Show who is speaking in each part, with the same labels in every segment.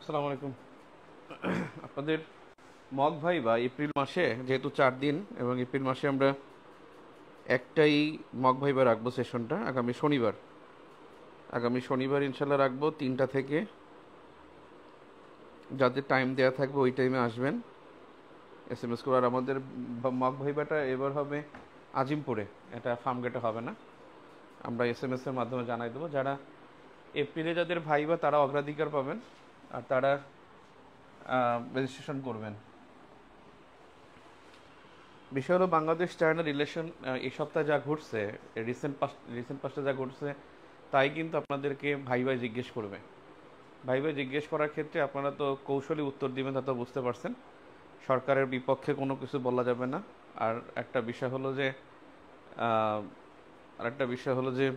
Speaker 1: আসসালামু আলাইকুম। আপনাদের মগ ভাই বা এপ্রিল মাসে যেহেতু 4 দিন এবং এপ্রিল মাসে আমরা একটাই মগ ভাইবা রাখবো সেশনটা আগামী শনিবার ইনশাল্লাহ রাখবো 3টা থেকে। যাদের টাইম দেওয়া থাকবে ওই টাইমে আসবেন, SMS করে। আর আমাদের মগ ভাইবাটা এবার হবে আজিমপুরে, এটা ফার্মগেটে হবে না। আমরা SMS-এর মাধ্যমে জানাই দেবো। যারা এপ্রিলে যাদের ভাইবা তারা অগ্রাধিকার পাবেন, আর তারা রেজিস্ট্রেশন করবেন। বিষয় হলো বাংলাদেশ চায়না রিলেশন এই সপ্তাহে যা ঘটছে, রিসেন্ট পাস্টে যা ঘটছে, তাই কিন্তু আপনাদেরকে ভাই ভাই জিজ্ঞেস করবে। ভাই ভাই জিজ্ঞেস করার ক্ষেত্রে আপনারা তো কৌশলী উত্তর দিবেন, তা তো বুঝতে পারছেন। সরকারের বিপক্ষে কোনো কিছু বলা যাবে না। আর একটা বিষয় হলো যে আহ, আরেকটা বিষয় হলো যে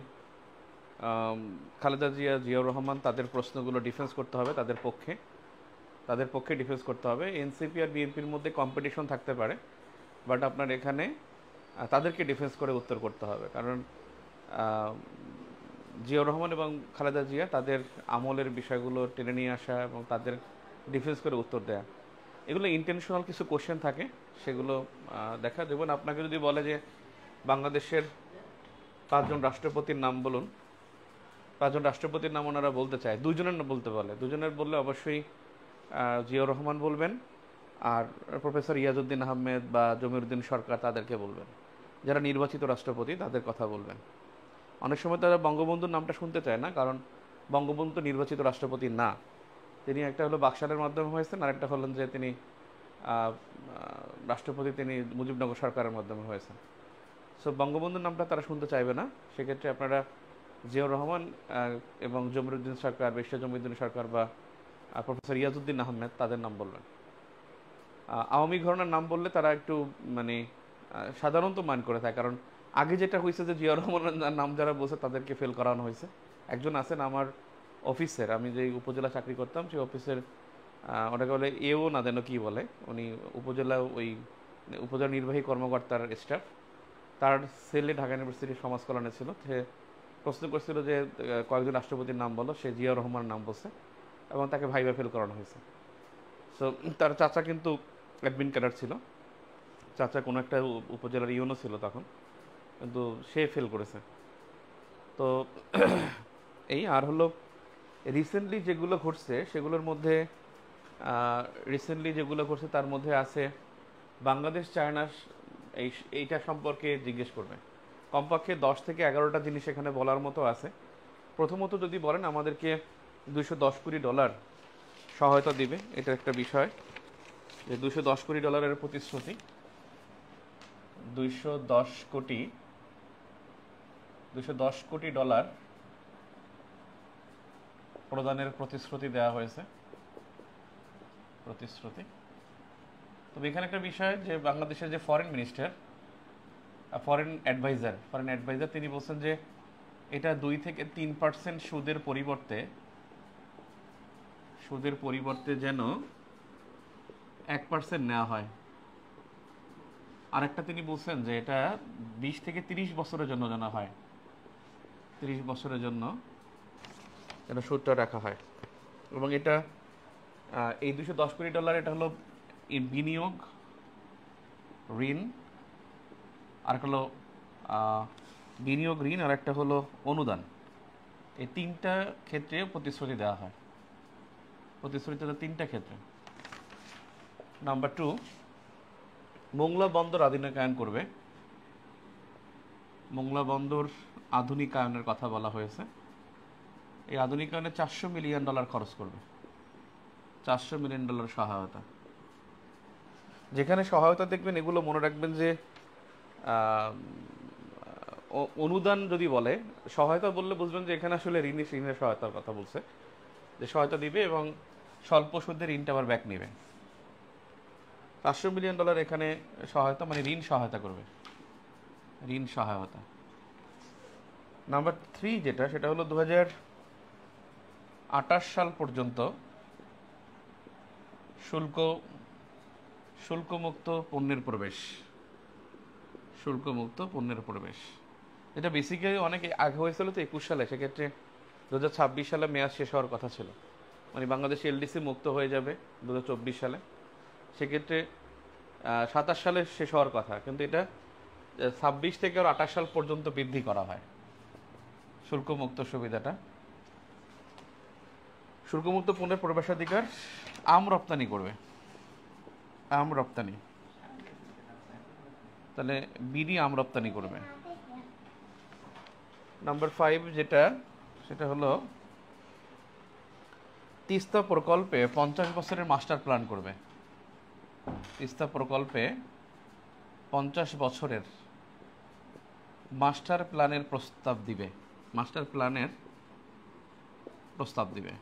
Speaker 1: আম, খালেদা জিয়া, জিয়াউর রহমান, তাদের প্রশ্নগুলো ডিফেন্স করতে হবে, তাদের পক্ষে ডিফেন্স করতে হবে। এনসিপি আর বিএনপির মধ্যে কম্পিটিশন থাকতে পারে, বাট আপনার এখানে তাদেরকে ডিফেন্স করে উত্তর করতে হবে। কারণ আহ, জিয়াউর রহমান এবং খালেদা জিয়া তাদের আমলের বিষয়গুলো টেনে নিয়ে আসা এবং তাদের ডিফেন্স করে উত্তর দেয়া, এগুলো ইন্টেনশনাল কিছু কোশ্চেন থাকে, সেগুলো দেখা দেবেন। আপনাকে যদি বলে যে বাংলাদেশের 5জন রাষ্ট্রপতির নাম বলুন, 5জন রাষ্ট্রপতির নাম ওনারা বলতে চায়, 2জনের নাম বলতে বলে, 2জনের বললে অবশ্যই জিয়াউর রহমান বলবেন, আর প্রফেসর ইয়াজউদ্দিন আহমেদ বা জমিরুদ্দিন সরকার তাদেরকে বলবেন। যারা নির্বাচিত রাষ্ট্রপতি তাদের কথা বলবেন। অনেক সময় তারা বঙ্গবন্ধুর নামটা শুনতে চায় না, কারণ বঙ্গবন্ধু তো নির্বাচিত রাষ্ট্রপতি না। তিনি একটা হলো বাকশালের মাধ্যমে হয়েছেন, আর একটা হলেন যে তিনি রাষ্ট্রপতি, তিনি মুজিবনগর সরকারের মাধ্যমে হয়েছেন। সো বঙ্গবন্ধুর নামটা তারা শুনতে চাইবে না। সেক্ষেত্রে আপনারা জিয়াউর রহমান এবং জমিরুদ্দিন সরকার, বিশ্ব জমিরুদ্দিন সরকার বা প্রফেসর ইয়াজউদ্দিন আহমেদ, তাদের নাম বলবেন। আওয়ামী ঘরানার নাম বললে তারা একটু মানে সাধারণত মাইন্ড করে থাকে, কারণ আগে যেটা হয়েছে যে জিয়াউর রহমানের নাম যারা বলছে তাদেরকে ফেল করানো হয়েছে। একজন আছেন আমার অফিসের, আমি যে উপজেলা চাকরি করতাম সেই অফিসের, ওটাকে বলে এও না যেন কি বলে, উনি উপজেলা ওই উপজেলা নির্বাহী কর্মকর্তার স্টাফ, তার ছেলে ঢাকা ইউনিভার্সিটির সমাজ কল্যাণে ছিল। সে প্রশ্ন করছিল যে কয়েকজন রাষ্ট্রপতির নাম বলো, সে জিয়াউর রহমানের নাম বলছে এবং তাকে ভাইবা ফেল করানো হয়েছে। সো তার চাচা কিন্তু অ্যাডমিন ক্যাডার ছিল, চাচা কোনো একটা উপজেলার ইউনো ছিল তখন, কিন্তু সে ফেল করেছে। তো এই আর হলো রিসেন্টলি যেগুলো ঘটছে সেগুলোর মধ্যে, তার মধ্যে আছে বাংলাদেশ চায়না, এই এইটা সম্পর্কে জিজ্ঞেস করবে। কমপক্ষে 10 থেকে 11টা জিনিস এখানে বলার মতো আছে। প্রথমত যদি বলেন আমাদেরকে $210 কোটি সহায়তা দিবে, এটা একটা বিষয়, যে $210 কোটি প্রতিশ্রুতি, 210 কোটি, $210 কোটি প্রদানের প্রতিশ্রুতি দেওয়া হয়েছে, প্রতিশ্রুতি। তবে এখানে একটা বিষয়, যে বাংলাদেশের যে ফরেন অ্যাডভাইজার তিনি বলছেন যে এটা 2 থেকে 3% সুদের পরিবর্তে যেন 1% নেওয়া হয়। আরেকটা তিনি বলছেন যে এটা 20 থেকে 30 বছরের জন্য যেন হয়, 30 বছরের জন্য যেন সুদটা রাখা হয়। এবং এটা এই $210 কোটি, এটা হলো বিনিয়োগ, ঋণ, আর একটা হলো বিনিয়োগ, ঋণ, আর একটা হলো অনুদান। এই 3টা ক্ষেত্রে প্রতিশ্রুতি দেওয়া হয়, প্রতিশ্রুতি 3টা ক্ষেত্রে। নাম্বার 2, মোংলা বন্দর আধুনিকায়ন করবে। মোংলা বন্দর আধুনিকায়নের কথা বলা হয়েছে। এই আধুনিকায়নে $400 মিলিয়ন খরচ করবে, $400 মিলিয়ন সহায়তা। যেখানে সহায়তা দেখবেন, এগুলো মনে রাখবেন যে অনুদান যদি বলে, সহায়তা বললে বুঝবেন যে এখানে আসলে ঋণের সহায়তার কথা বলছে, যে সহায়তা দিবে এবং স্বল্প সুদে ঋণটা আবার ব্যাক নেবে। $400 মিলিয়ন এখানে সহায়তা, মানে ঋণ সহায়তা করবে, ঋণ সহায়তা। নাম্বার 3 যেটা, সেটা হলো 2028 সাল পর্যন্ত শুল্কমুক্ত পণ্যের প্রবেশ। এটা বেসিক্যালি অনেক আগে হয়েছিল তো 21 সালে, সেক্ষেত্রে 2026 সালে মেয়াদ শেষ হওয়ার কথা ছিল। মানে বাংলাদেশ এলডিসি মুক্ত হয়ে যাবে 2024 সালে। সেক্ষেত্রে 27 সালে শেষ হওয়ার কথা, কিন্তু এটা 26 থেকে আর 28 সাল পর্যন্ত বৃদ্ধি করা হয় শুল্কমুক্ত সুবিধাটা। শুল্কমুক্ত পণ্যের প্রবেশাধিকার আম রপ্তানি করবে, আম রপ্তানি, তাহলে বিডি আম রপ্তানি করবে। নাম্বার 5 যেটা, সেটা হলো তিস্তা প্রকল্পে 50 বছরের মাস্টার প্ল্যান করবে। তিস্তা প্রকল্পে 50 বছরের মাস্টার প্ল্যানের প্রস্তাব দিবে, মাস্টার প্ল্যানের প্রস্তাব দিবে।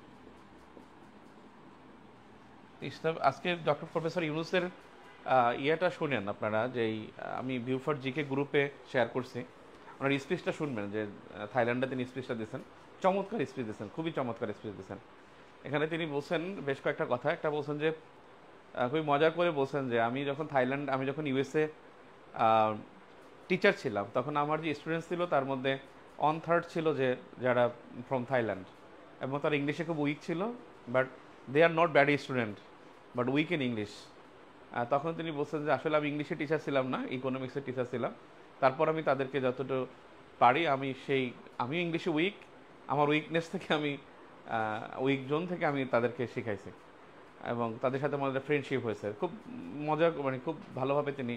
Speaker 1: তিস্তা আজকে ডক্টর প্রফেসর ইউনূসের ইয়েটা শুনেন আপনারা, যে আমি ভিউ4 জিকে গ্রুপে শেয়ার করছি, ওনার স্পিচটা শুনবেন, যে থাইল্যান্ডে তিনি স্পিচটা দিয়েছেন, চমৎকার স্পিচ দিয়েছেন, খুবই চমৎকার স্পিচ দিয়েছেন। এখানে তিনি বলছেন বেশ কয়েকটা কথা। একটা বলছেন যে খুবই মজা করে বলছেন যে আমি যখন ইউএসএ টিচার ছিলাম, তখন আমার যে স্টুডেন্টস ছিল তার মধ্যে 1/3 ছিল যে যারা ফ্রম থাইল্যান্ড, এবং তারা ইংলিশে খুব উইক ছিল, but they are not bad student but weak in English. তখন তিনি বলছেন যে আসলে আমি ইংলিশে টিচার ছিলাম না, ইকোনমিক্সের টিচার ছিলাম, তারপর আমি তাদেরকে যতটুকু পারি আমিও ইংলিশে উইক, আমার উইকনেস থেকে আমি উইক জোন থেকে আমি তাদেরকে শিখাইছি, এবং তাদের সাথে আমাদের ফ্রেন্ডশিপ হয়েছে। খুব মজা, মানে খুব ভালোভাবে তিনি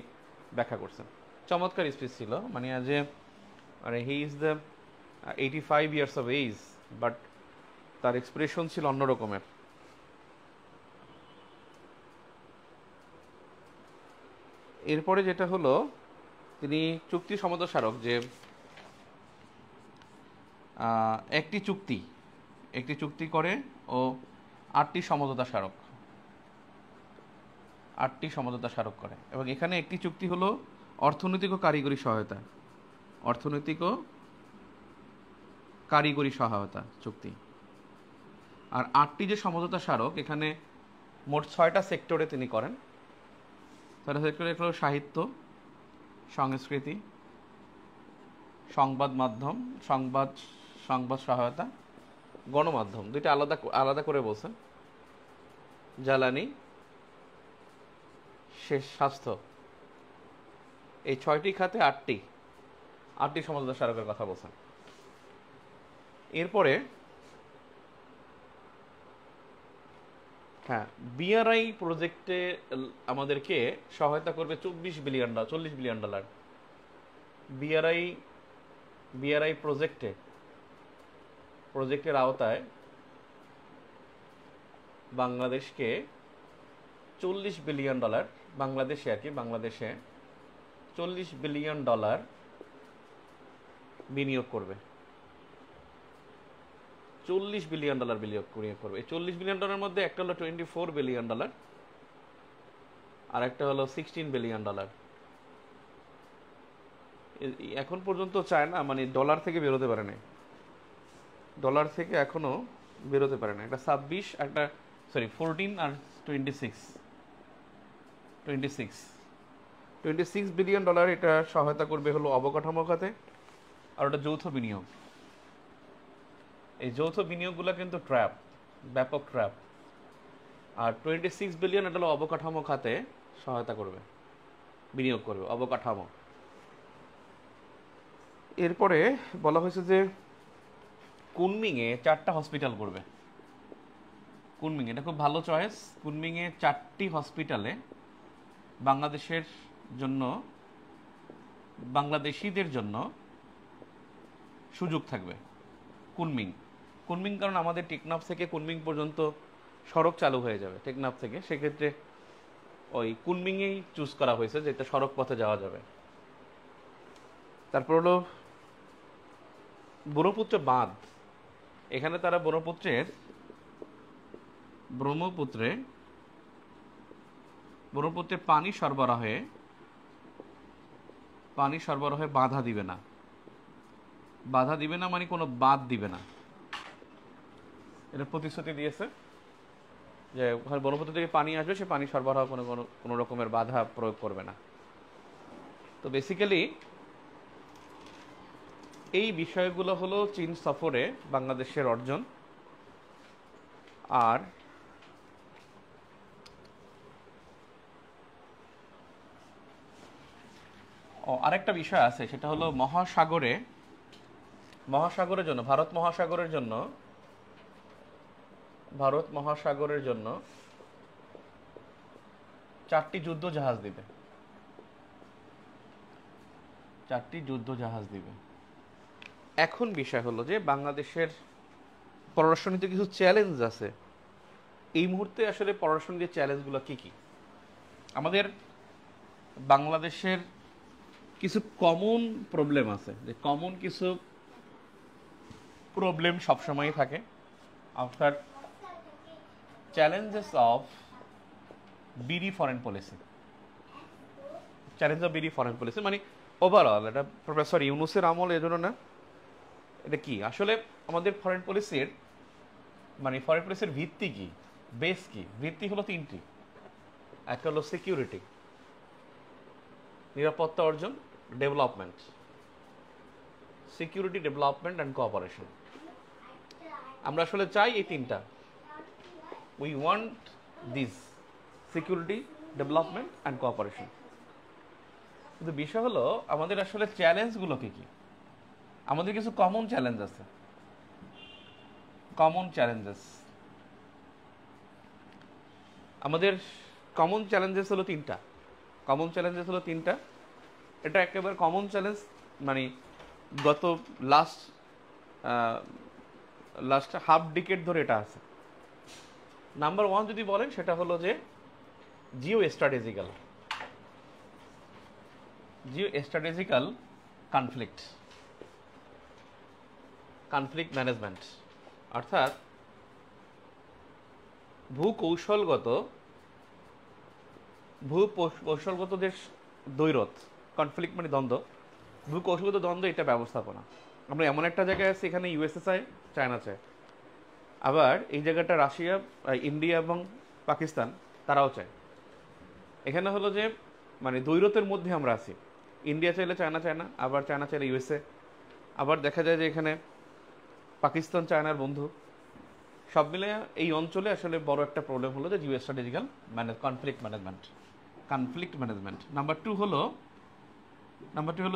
Speaker 1: ব্যাখ্যা করছেন। চমৎকার স্পিচ ছিল। মানে he is the 85 years of age, but তার এক্সপ্রেশন ছিল অন্য রকমের। এরপরে যেটা হলো, তিনি চুক্তি সমঝোতা স্মারক, যে একটি চুক্তি করে ও 8টি সমঝোতা স্মারক করে, এবং এখানে একটি চুক্তি হলো অর্থনৈতিক ও কারিগরি সহায়তা চুক্তি। আর 8টি যে সমঝোতা স্মারক, এখানে মোট 6টা সেক্টরে তিনি করেন। তার সেক্টরে হলো সাহিত্য, সংস্কৃতি, সংবাদ মাধ্যম, সংবাদ সহায়তা, গণমাধ্যম, দুইটা আলাদা করে বলছেন, জ্বালানি, স্বাস্থ্য, এই 6টি খাতে 8টি সমঝোতা স্মারকের কথা বলছেন। এরপরে বিআরআই প্রজেক্টে আমাদেরকে সহায়তা করবে $40 বিলিয়ন। বিআরআই প্রজেক্টের আওতায় বাংলাদেশকে $40 বিলিয়ন, বাংলাদেশে $40 বিলিয়ন বিনিয়োগ করবে। $40 বিলিয়ন বিনিয়োগ করবে। এই $40 বিলিয়ন মধ্যে একটা হলো $24 বিলিয়ন, আর একটা হলো $16 বিলিয়ন। এখন পর্যন্ত চায়না মানে ডলার থেকে বেরোতে পারে না, এখনো বেরোতে পারে না। একটা 14 আর 26 বিলিয়ন ডলার এটা সহায়তা করবে হলো অবকাঠামো খাতে, আর ওটা যৌথ বিনিয়োগ। এই যৌথ বিনিয়োগগুলো কিন্তু ব্যাপক ট্র্যাপ। আর 26 বিলিয়ন এটা হলো অবকাঠামো খাতে সহায়তা করবে, বিনিয়োগ করবে অবকাঠামো। এরপরে বলা হয়েছে যে কুনমিংয়ে 4টা হসপিটাল করবে। কুনমিং, এটা খুব ভালো চয়েস। কুনমিংয়ে 4টি হসপিটালে বাংলাদেশিদের জন্য সুযোগ থাকবে। কুনমিং কারণ আমাদের টেকনাফ থেকে কুনমিং পর্যন্ত সড়ক চালু হয়ে যাবে টেকনাফ থেকে, সেক্ষেত্রে ওই কুনমিংয়েই চুজ করা হয়েছে, যেটা সড়ক পথে যাওয়া যাবে। তারপর হলো ব্রহ্মপুত্র বাঁধ। এখানে তারা ব্রহ্মপুত্রে পানি সরবরাহে বাধা দিবে না, মানে কোনো বাঁধ দিবে না। এটা প্রতিশ্রুতি দিয়েছে যে ব্রহ্মপুত্র থেকে পানি আসবে, সে পানি সরবরাহ কোনো রকমের বাধা প্রয়োগ করবে না। তো বেসিক্যালি এই বিষয়গুলো হলো চীন সফরে বাংলাদেশের অর্জন। আর আরেকটা বিষয় আছে, সেটা হলো মহাসাগরের জন্য ভারত মহাসাগরের জন্য 4টি যুদ্ধ জাহাজ দিবে। এখন বিষয় হলো যে বাংলাদেশের পররাষ্ট্রনীতিতে কিছু চ্যালেঞ্জ আছে। এই মুহূর্তে আসলে পররাষ্ট্রনীতির চ্যালেঞ্জগুলো কি কি? আমাদের বাংলাদেশের কিছু কমন প্রবলেম আছে, যে কমন কিছু প্রবলেম সবসময়ই থাকে। After challenges of BD foreign policy, মানে ওভারঅল এটা প্রফেসর ইউনূসের আমল, এজন্য না, এটা কি আসলে আমাদের ফরেন পলিসির ভিত্তি কি, বেস কি? ভিত্তি হলো 3টি। একটা হলো সিকিউরিটি, নিরাপত্তা অর্জন, development. Security, development and cooperation. আমরা আসলে চাই এই 3টা। We want this security, development and cooperation. কিন্তু বিষয় হলো আমাদের আসলে চ্যালেঞ্জগুলো কি কি? আমাদের কিছু কমন চ্যালেঞ্জ আছে। আমাদের কমন চ্যালেঞ্জেস হলো 3টা। এটা একেবারে কমন চ্যালেঞ্জ, মানে গত লাস্ট হাফ ডিকেড ধরে এটা আছে। নাম্বার 1 যদি বলেন, সেটা হলো যে জিও স্ট্র্যাটেজিক্যাল কনফ্লিক্ট ম্যানেজমেন্ট, অর্থাৎ ভূকৌশলগত যে দ্বৈরথ, কনফ্লিক্ট মানে দ্বন্দ্ব, ভূকৌশলগত দ্বন্দ্ব, এটা ব্যবস্থাপনা। আমরা এমন একটা জায়গায় আছি, এখানে ইউএসএ চায়, চায়না চায়, আবার এই জায়গাটা রাশিয়া, ইন্ডিয়া এবং পাকিস্তান তারাও চায়। এখানে হলো যে মানে দ্বৈরথের মধ্যে আমরা আছি। ইন্ডিয়া চাইলে চায়না চায় না, আবার চায়না চাইলে ইউএসএ, আবার দেখা যায় যে এখানে পাকিস্তান চায়নার বন্ধু। সব মিলে এই অঞ্চলে আসলে বড় একটা প্রবলেম হলো যে Jio strategical conflict management. Number 2 হলো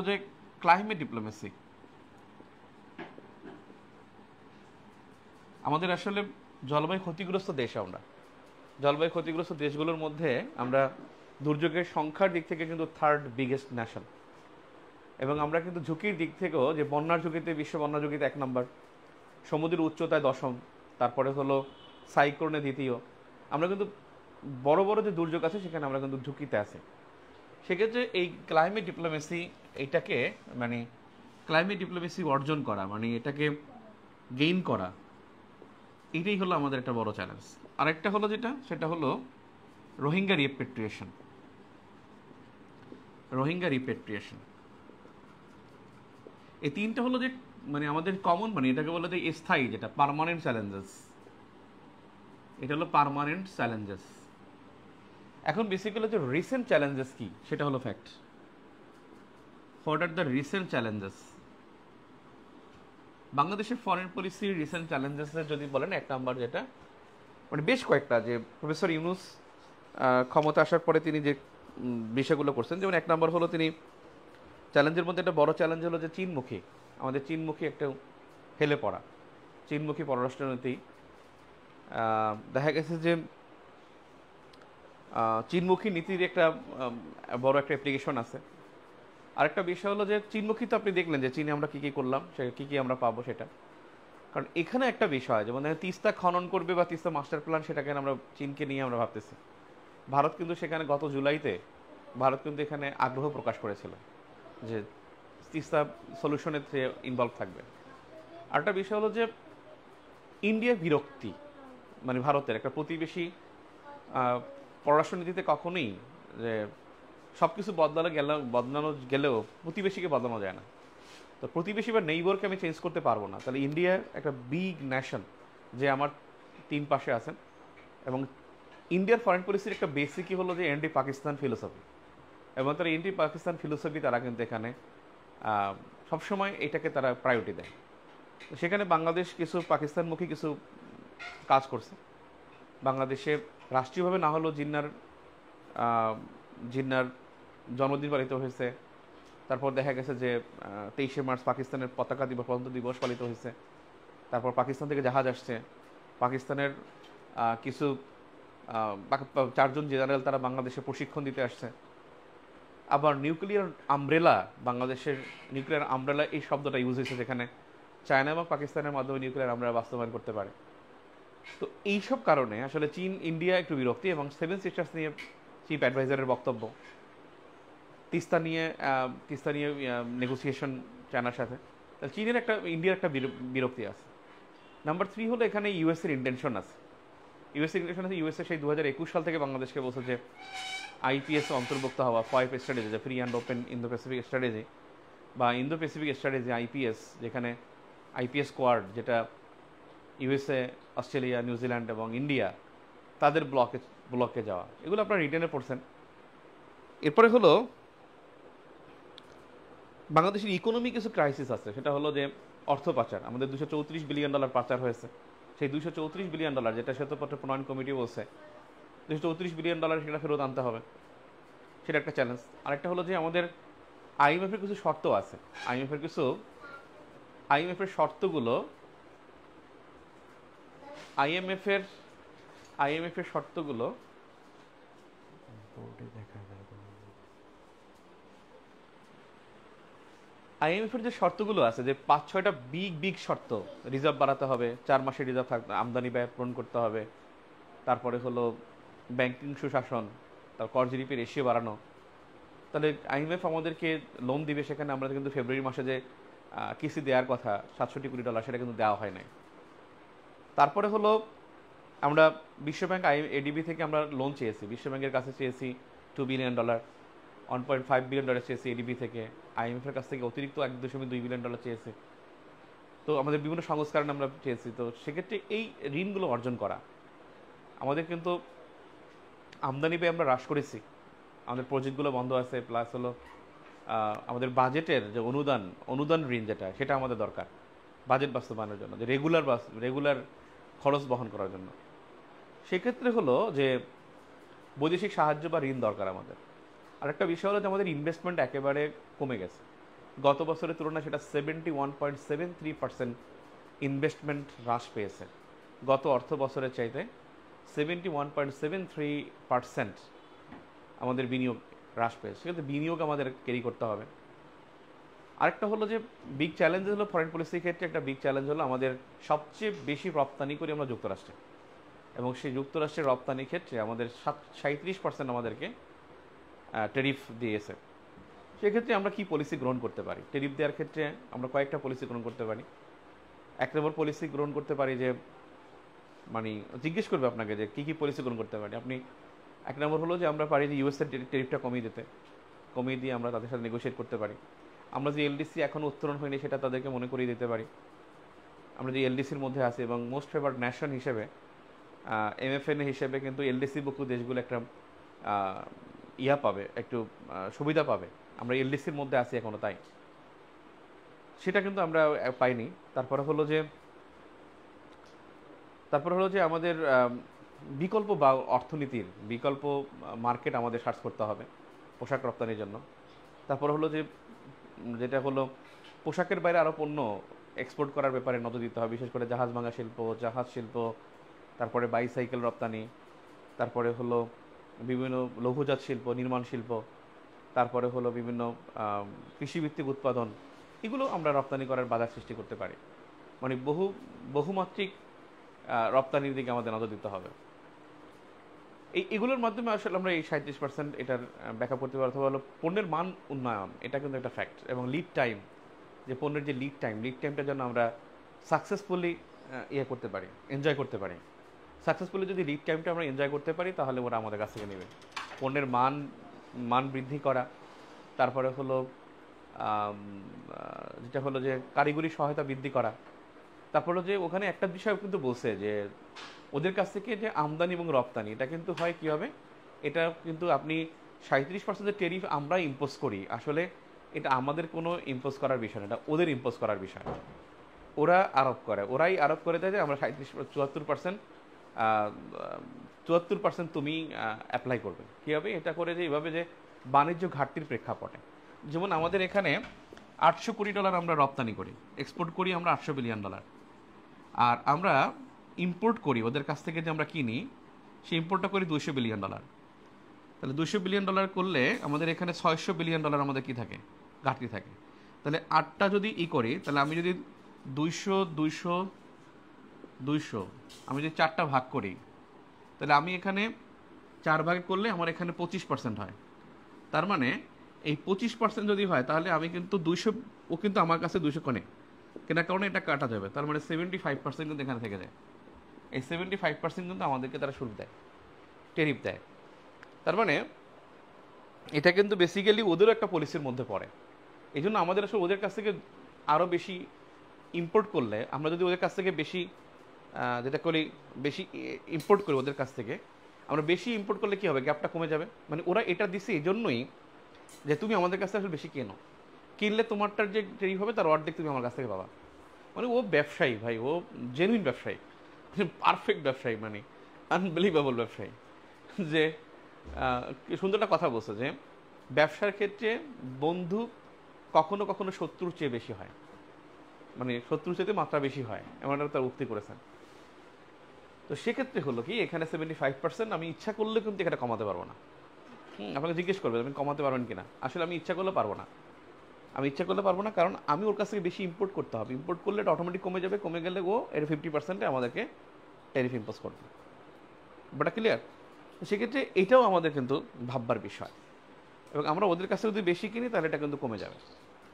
Speaker 1: যে ক্লাইমেট ডিপ্লোমেসি। আমাদের আসলে জলবায়ু ক্ষতিগ্রস্ত দেশ, আমরা জলবায়ু ক্ষতিগ্রস্ত দেশগুলোর মধ্যে আমরা দুর্যোগের সংখ্যার দিক থেকে কিন্তু 3rd বিগেস্ট নেশন, এবং আমরা কিন্তু ঝুঁকির দিক থেকেও, যে বন্যার ঝুঁকিতে, বিশ্ব বন্যার ঝুঁকিতে 1 নম্বর, সমুদ্রের উচ্চতায় 10ম, তারপরে হলো সাইক্লোনে 2য়। আমরা কিন্তু বড় বড় যে দুর্যোগ আছে সেখানে আমরা কিন্তু ঝুঁকিতে আছি। সেক্ষেত্রে এই ক্লাইমেট ডিপ্লোমেসি অর্জন করা, মানে এটাকে গেইন করা, এটাই হলো আমাদের একটা বড় চ্যালেঞ্জ। আরেকটা হলো সেটা হলো রোহিঙ্গা রিপেট্রিয়েশন। এই 3টা হলো যে মানে আমাদের কমন, মানে এটাকে বলে যে স্থায়ী, যেটা পার্মানেন্ট চ্যালেঞ্জেস। এখন বেসিক্যালি যে রিসেন্ট চ্যালেঞ্জেস কি, সেটা হলো fact. What are the recent challenges? বাংলাদেশের ফরেন পলিসির রিসেন্ট চ্যালেঞ্জেস যদি বলেন, 1 নাম্বার যেটা, মানে বেশ কয়েকটা, যে প্রফেসর ইউনূস ক্ষমতা আসার পরে তিনি যে বিষয়গুলো করছেন, যেমন 1 নাম্বার হলো তিনি চ্যালেঞ্জের মধ্যে একটা বড় চ্যালেঞ্জ হলো যে আমাদের চীনমুখী একটা হেলে পড়া, চীনমুখী পররাষ্ট্রনীতি। দেখা গেছে যে চীনমুখী নীতির একটা বড় একটা অ্যাপ্লিকেশন আছে। আরেকটা বিষয় হলো যে চীনমুখী, তো আপনি দেখলেন যে চীনে আমরা কী কী করলাম, সে কী কী আমরা পাবো সেটা। কারণ এখানে একটা বিষয়, যেমন তিস্তা খনন করবে বা তিস্তা মাস্টার প্ল্যান, সেটাকে আমরা চীনকে নিয়ে আমরা ভাবতেছি। ভারত কিন্তু সেখানে গত জুলাইতে এখানে আগ্রহ প্রকাশ করেছিল যে তিস্তা সলিউশনের ইনভলভ থাকবে। আরেকটা বিষয় হলো যে ইন্ডিয়ার বিরক্তি, মানে ভারতের একটা প্রতিবেশী পররাষ্ট্রনীতিতে কখনোই যে সব কিছু বদলানো গেলেও প্রতিবেশীকে বদলানো যায় না। তো প্রতিবেশী বা নেইবরকে আমি চেঞ্জ করতে পারবো না। তাহলে ইন্ডিয়া একটা বিগ নেশন, যে আমার 3 পাশে আছেন, এবং ইন্ডিয়ার ফরেন পলিসির একটা বেসিকই হলো যে এন্টি পাকিস্তান ফিলোসফি, এবং তারা এন্টি পাকিস্তান ফিলোসফি তারা কিন্তু এখানে সবসময় এটাকে তারা প্রায়োরিটি দেয়। সেখানে বাংলাদেশ কিছু পাকিস্তানমুখী কিছু কাজ করছে, বাংলাদেশে রাষ্ট্রীয়ভাবে না হলেও আহ, জিন্নার জন্মদিন পালিত হয়েছে। তারপর দেখা গেছে যে 23শে মার্চ পাকিস্তানের পতাকা দিবস, প্রজাতন্ত্র দিবস পালিত হয়েছে। তারপর পাকিস্তান থেকে জাহাজ আসছে, পাকিস্তানের কিছু 4জন জেনারেল তারা বাংলাদেশে প্রশিক্ষণ দিতে আসছে। আবার নিউক্লিয়ার আমব্রেলা, বাংলাদেশের নিউক্লিয়ার আমব্রেলা এই শব্দটা ইউজ হয়েছে, যেখানে চায়না এবং পাকিস্তানের মাধ্যমে নিউক্লিয়ার আমব্রেলা বাস্তবায়ন করতে পারে। তো এইসব কারণে আসলে চীন ইন্ডিয়া একটু বিরক্তি, এবং 7 সিস্টার্স নিয়ে চিফ অ্যাডভাইজারের বক্তব্য, তিস্তা নিয়ে নেগোসিয়েশন চায়নার সাথে, তাহলে চীনের ইন্ডিয়ার একটা বিরক্তি আছে। নাম্বার 3 হলো এখানে ইউএসের ইন্টেনশন আছে। ইউএসএ সেই 2021 সাল থেকে বাংলাদেশকে বলছে যে আইপিএস অন্তর্ভুক্ত হওয়া 5 স্ট্র্যাটেজি, যে free and open Indo Pacific strategy বা ইন্দো প্যাসিফিক স্ট্র্যাটেজি আইপিএস, যেখানে আইপিএস কোয়াড, যেটা ইউএসএ, অস্ট্রেলিয়া, নিউজিল্যান্ড এবং ইন্ডিয়া তাদের ব্লকে যাওয়া, এগুলো আপনারা রিটেনে পড়ছেন। এরপরে হলো বাংলাদেশের ইকোনমি কিছু ক্রাইসিস আছে, সেটা হলো যে অর্থ পাচার। আমাদের $234 বিলিয়ন পাচার হয়েছে। সেই $234 বিলিয়ন, যেটা শ্বেতপত্র প্রণয়ন কমিটি বলছে $234 বিলিয়ন সেটা ফেরত আনতে হবে, সেটা একটা চ্যালেঞ্জ। আরেকটা হলো যে আমাদের আইএমএফের কিছু শর্ত আছে। আইএমএফের শর্তগুলো আইএমএফের শর্তগুলো বোর্ডে দেখা যায়। আইএমএফের যে শর্তগুলো আছে, যে 5-6টা বিগ শর্ত, রিজার্ভ বাড়াতে হবে, 4 মাসের রিজার্ভ আমদানি ব্যয় পূরণ করতে হবে, তারপরে হলো ব্যাংকিং সুশাসন, তার কর জিডিপি রেশিও বাড়ানো। তাহলে আইএমএফ আমাদেরকে লোন দিবে, সেখানে আমরা কিন্তু ফেব্রুয়ারি মাসে যে কিস্তি দেওয়ার কথা $67 কোটি, সেটা কিন্তু দেওয়া হয় নাই। তারপরে হলো আমরা বিশ্বব্যাংক এডিবি থেকে আমরা লোন চেয়েছি, বিশ্বব্যাংকের কাছে চেয়েছি $2 বিলিয়ন, $1.5 বিলিয়ন চেয়েছি এডিবি থেকে, আইএমএফের কাছ থেকে অতিরিক্ত $1.2 বিলিয়ন চেয়েছি। তো আমাদের বিভিন্ন সংস্করণ আমরা চেয়েছি। তো সেক্ষেত্রে এই ঋণগুলো অর্জন করা, আমাদের কিন্তু আমদানি ব্যয় আমরা হ্রাস করেছি, আমাদের প্রজেক্টগুলো বন্ধ আছে, প্লাস হলো আমাদের বাজেটের যে অনুদান ঋণ যেটা, সেটা আমাদের দরকার বাজেট বাস্তবায়নের জন্য, যে রেগুলার খরচ বহন করার জন্য। সেক্ষেত্রে হলো যে বৈদেশিক সাহায্য বা ঋণ দরকার আমাদের। আরেকটা বিষয় হলো যে আমাদের ইনভেস্টমেন্ট একেবারে কমে গেছে। গত বছরের তুলনায় সেটা 71.73% ইনভেস্টমেন্ট হ্রাস পেয়েছে। গত অর্থ বছরের চাইতে 71.73% আমাদের বিনিয়োগ হ্রাস পেয়েছে। সেক্ষেত্রে বিনিয়োগ আমাদের ক্যারি করতে হবে। আরেকটা হলো যে বিগ চ্যালেঞ্জ হলো ফরেন পলিসির ক্ষেত্রে, একটা বিগ চ্যালেঞ্জ হলো আমাদের সবচেয়ে বেশি রপ্তানি করি আমরা যুক্তরাষ্ট্রে, এবং সেই যুক্তরাষ্ট্রের রপ্তানির ক্ষেত্রে আমাদের 37% আমাদেরকে ট্যারিফ দিয়েছে। সেক্ষেত্রে আমরা কি পলিসি গ্রহণ করতে পারি? ট্যারিফ দেওয়ার ক্ষেত্রে আমরা কয়েকটা পলিসি গ্রহণ করতে পারি। 1 নম্বর পলিসি গ্রহণ করতে পারি যে, মানে জিজ্ঞেস করবে আপনাকে যে কী পলিসি গ্রহণ করতে পারি আপনি। 1 নম্বর হলো যে আমরা পারি যে ইউএসের ট্যারিফটা কমিয়ে দিয়ে আমরা তাদের সাথে নেগোশিয়েট করতে পারি। আমরা যে এলডিসি এখন উত্তোলন হয়নি, সেটা তাদেরকে মনে করিয়ে দিতে পারি। আমরা যে এলডিসির মধ্যে আছি এবং মোস্ট ফেভার্ড নেশন হিসেবে, এমএফএন হিসেবে কিন্তু এলডিসিভুক্ত দেশগুলো একটা পাবে, একটু সুবিধা পাবে। আমরা এলডিসির মধ্যে আছি এখনো, তাই সেটা কিন্তু আমরা পাইনি। তারপরে হলো যে আমাদের বিকল্প বা অর্থনীতির বিকল্প মার্কেট আমাদের সার্চ করতে হবে পোশাক রপ্তানির জন্য। তারপর হলো যে যেটা হলো পোশাকের বাইরে আরও পণ্য এক্সপোর্ট করার ব্যাপারে নজর দিতে হবে, বিশেষ করে জাহাজ ভাঙা শিল্প, জাহাজ শিল্প, তারপরে বাইসাইকেল রপ্তানি, তারপরে হলো বিভিন্ন লঘুজাত শিল্প, নির্মাণ শিল্প, তারপরে হলো বিভিন্ন কৃষিভিত্তিক উৎপাদন, এগুলো আমরা রপ্তানি করার বাধা সৃষ্টি করতে পারি। মানে বহুমাত্রিক রপ্তানির দিকে আমাদের নজর দিতে হবে। এগুলোর মাধ্যমে আসলে আমরা এই 37% এটার ব্যাখ্যা করতে পারি। অথবা হলো পণ্যের মান উন্নয়ন, এটা কিন্তু একটা ফ্যাক্ট। এবং লিড টাইম, যে পণ্যের যে লিড টাইমটা যেন আমরা সাকসেসফুলি করতে পারি, এনজয় করতে পারি। সাকসেসফুলি যদি লিড টাইমটা আমরা এনজয় করতে পারি, তাহলে ওরা আমাদের কাছ থেকে নেবে। পণ্যের মান বৃদ্ধি করা, তারপরে হলো যেটা হলো যে কারিগরি সহায়তা বৃদ্ধি করা। তারপর হলো যে ওখানে একটা বিষয় কিন্তু বলছে যে ওদের কাছ থেকে যে আমদানি এবং রপ্তানি, এটা কিন্তু হয় কীভাবে, এটা কিন্তু আপনি 37% ট্যারিফ আমরা ইম্পোজ করি, আসলে এটা আমাদের কোনো ইম্পোজ করার বিষয় না, এটা ওদের ইম্পোজ করার বিষয়। ওরাই আরোপ করে দেয় যে আমরা 74% 74% তুমি অ্যাপ্লাই করবে। কীভাবে এটা করে, যে এইভাবে যে বাণিজ্য ঘাটতির প্রেক্ষাপটে, যেমন আমাদের এখানে $800 কোটি আমরা রপ্তানি করি, এক্সপোর্ট করি আমরা $800 বিলিয়ন, আর আমরা ইম্পোর্ট করি ওদের কাছ থেকে, যে আমরা কিনি সেই ইম্পোর্টটা করি $200 বিলিয়ন। তাহলে $200 বিলিয়ন করলে আমাদের এখানে $600 বিলিয়ন আমাদের কি থাকে, ঘাটতি থাকে। তাহলে 8টা যদি করি, তাহলে আমি যদি 200 আমি যদি 4টা ভাগ করি, তাহলে আমি এখানে 4 ভাগ করলে আমার এখানে 25% হয়। তার মানে এই 25% যদি হয়, তাহলে আমি কিন্তু 200, ও কিন্তু আমার কাছে 200 কেনার কারণে এটা কাটা যাবে। তার মানে 75% কিন্তু এখানে থেকে যায়। এই 75% কিন্তু আমাদেরকে তারা শুল্ক দেয়, টেরিফ দেয়। তার মানে এটা কিন্তু বেসিক্যালি ওদেরও একটা পলিসির মধ্যে পড়ে। এই জন্য আমাদের আসলে ওদের কাছ থেকে আরও বেশি ইম্পোর্ট করলে, আমরা যদি ওদের কাছ থেকে বেশি যেটা করি, বেশি ইম্পোর্ট করি ওদের কাছ থেকে, আমরা বেশি ইম্পোর্ট করলে কী হবে, গ্যাপটা কমে যাবে। মানে ওরা এটা দিছে এই জন্যই যে তুমি আমাদের কাছ থেকে আসলে বেশি কেনো, কিনলে তোমারটার যে টেরিফ হবে তার অর্ধেক তুমি আমার কাছ থেকে পাবা। মানে ও ব্যবসায়ী ভাই, ও জেনুইন ব্যবসায়ী, পারফেক্ট ব্যবসায়ী, মানে আনবিলিভেবল ব্যবসায়ী। যে সুন্দরটা কথা বলছে যে ব্যবসার ক্ষেত্রে বন্ধু কখনো কখনো শত্রুর চেয়ে বেশি হয়, মানে শত্রুর চেয়ে মাত্রা বেশি হয়, এমন তার উক্তি করেছেন। তো সেক্ষেত্রে হলো কি, এখানে 75% আমি ইচ্ছা করলে কিন্তু এখানে কমাতে পারবো না। আপনাকে জিজ্ঞেস করবে আপনি কমাতে পারবেন কিনা, আসলে আমি ইচ্ছা করলে পারবো না। আমি ইচ্ছা করলে পারবো না, কারণ আমি ওর কাছ থেকে বেশি ইম্পোর্ট করতে হবে। ইম্পোর্ট করলে এটা অটোমেটিক কমে যাবে, কমে গেলে ও এর 50% আমাদেরকে ট্যারিফ ইম্পোজ করবে। But clear? সেক্ষেত্রে এটাও আমাদের কিন্তু ভাববার বিষয়, এবং আমরা ওদের কাছে যদি বেশি কিনি তাহলে এটা কিন্তু কমে যাবে।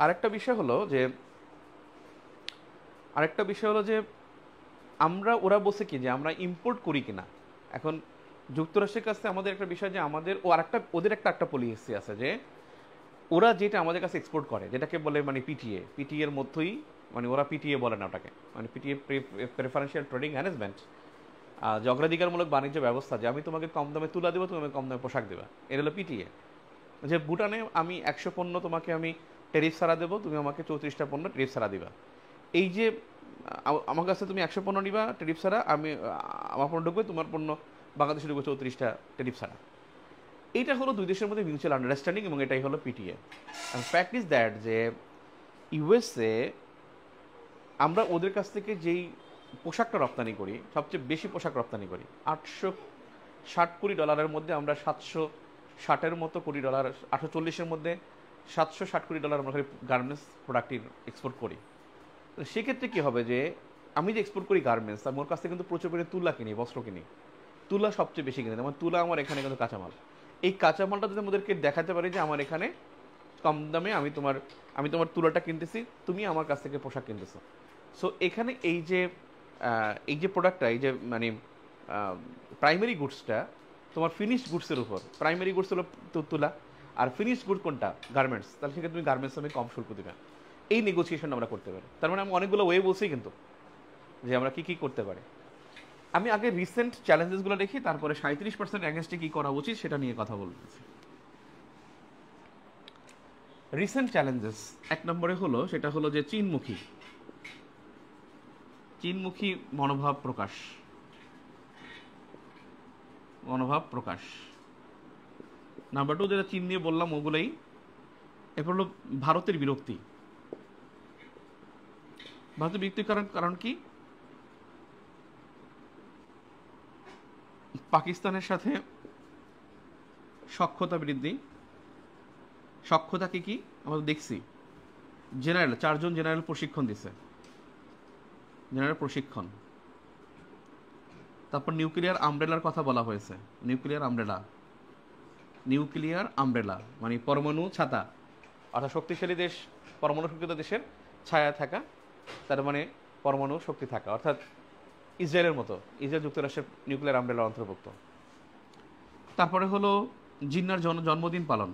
Speaker 1: আরেকটা বিষয় হলো যে আমরা, ওরা বলছে কি যে আমরা ইম্পোর্ট করি কিনা। এখন যুক্তরাষ্ট্রের কাছে আমাদের একটা বিষয় যে আমাদের ওদের একটা পলিসি আছে যে ওরা যেটা আমাদের কাছে এক্সপোর্ট করে, যেটাকে বলে মানে পিটিএর মধ্যেই, মানে ওরা পিটিএ বলে না ওটাকে, মানে পিটিএ প্রেফারেন্সিয়াল ট্রেডিং অ্যারেঞ্জমেন্ট, যে অগ্রাধিকারমূলক বাণিজ্য ব্যবস্থা, যে আমি তোমাকে কম দামে তুলা দেবো, তুমি আমাকে কম দামে পোশাক দেবা, এটা হলো পিটিএ। যে ভুটানে আমি 100 পণ্য তোমাকে আমি টেরিফ ছাড়া দেবো, তুমি আমাকে 34টা পণ্য টেরিফ ছাড়া দিবা। এই যে আমার কাছে তুমি 100 পণ্য নিবা টেরিফ ছাড়া, আমি আমার পণ্য ঢুকবে, তোমার পণ্য বাংলাদেশে ঢুকবে 34টা টেরিফ ছাড়া। এইটা হলো দুই দেশের মধ্যে মিউচুয়াল আন্ডারস্ট্যান্ডিং, এবং এটাই হলো PTA. And fact is that যে ইউএসএ আমরা ওদের কাছ থেকে যেই পোশাকটা রপ্তানি করি, সবচেয়ে বেশি পোশাক রপ্তানি করি, $860 কোটি মধ্যে আমরা $760 মতো কোটি, 840-এর মধ্যে $760 কোটি আমরা খালি গার্মেন্টস প্রোডাক্টের এক্সপোর্ট করি। তো সেক্ষেত্রে কী হবে, যে আমি যে এক্সপোর্ট করি গার্মেন্টস, আমি ওর কাছ থেকে কিন্তু প্রচুর পরিমাণে তুলা কিনি, বস্ত্র কিনি, তুলা সবচেয়ে বেশি কিনে। আমার তুলা আমার এখানে কিন্তু কাঁচামাল। এই কাঁচামালটা যদি আমাদেরকে দেখাতে পারি যে আমার এখানে কম দামে আমি তোমার তুলাটা কিনতেছি, তুমি আমার কাছ থেকে পোশাক কিনতেছো। সো এখানে এই যে প্রোডাক্টটা, এই যে মানে প্রাইমারি গুডসটা তোমার ফিনিশড গুডসের উপর, প্রাইমারি গুডস হলো তুলা, আর ফিনিশড গুড কোনটা, গার্মেন্টস, তাহলে সেক্ষেত্রে তুমি গার্মেন্টস আমি কম শুল্ক দেবে। এই নেগোসিয়েশন আমরা করতে পারি। তার মানে আমি অনেকগুলো ওয়ে বলছি কিন্তু, যে আমরা কী করতে পারি। আমি আগে রিসেন্ট চ্যালেঞ্জেসগুলো দেখি, তারপরে 37% অ্যাগেন্স্টে কী করা উচিত সেটা নিয়ে কথা বলতেছি। রিসেন্ট চ্যালেঞ্জেস 1 নম্বরে হলো, সেটা হলো যে চীনমুখী মনোভাব প্রকাশ। নাম্বার 2 যেটা চীন নিয়ে বললাম ওগুলোই। এরপর হলো ভারতের বিরক্তি। কারণ কি, পাকিস্তানের সাথে সখ্যতা বৃদ্ধি। সখ্যতাকে কি আমরা দেখছি, জেনারেল 4 জন জেনারেল প্রশিক্ষণ দিছে, তারপর নিউক্লিয়ার আমব্রেলার কথা বলা হয়েছে। নিউক্লিয়ার আমব্রেলা মানে পরমাণু ছাতা, অর্থাৎ শক্তিশালী দেশ, পরমাণু শক্তিত দেশের ছায়া থাকা, তার মানে পরমাণু শক্তি থাকা, অর্থাৎ ইসরায়েলের মতো। ইসরায়েল যুক্তরাষ্ট্রের নিউক্লিয়ার আমব্রেলার অন্তর্ভুক্ত। তারপরে হলো জিন্নার জন্মদিন পালন।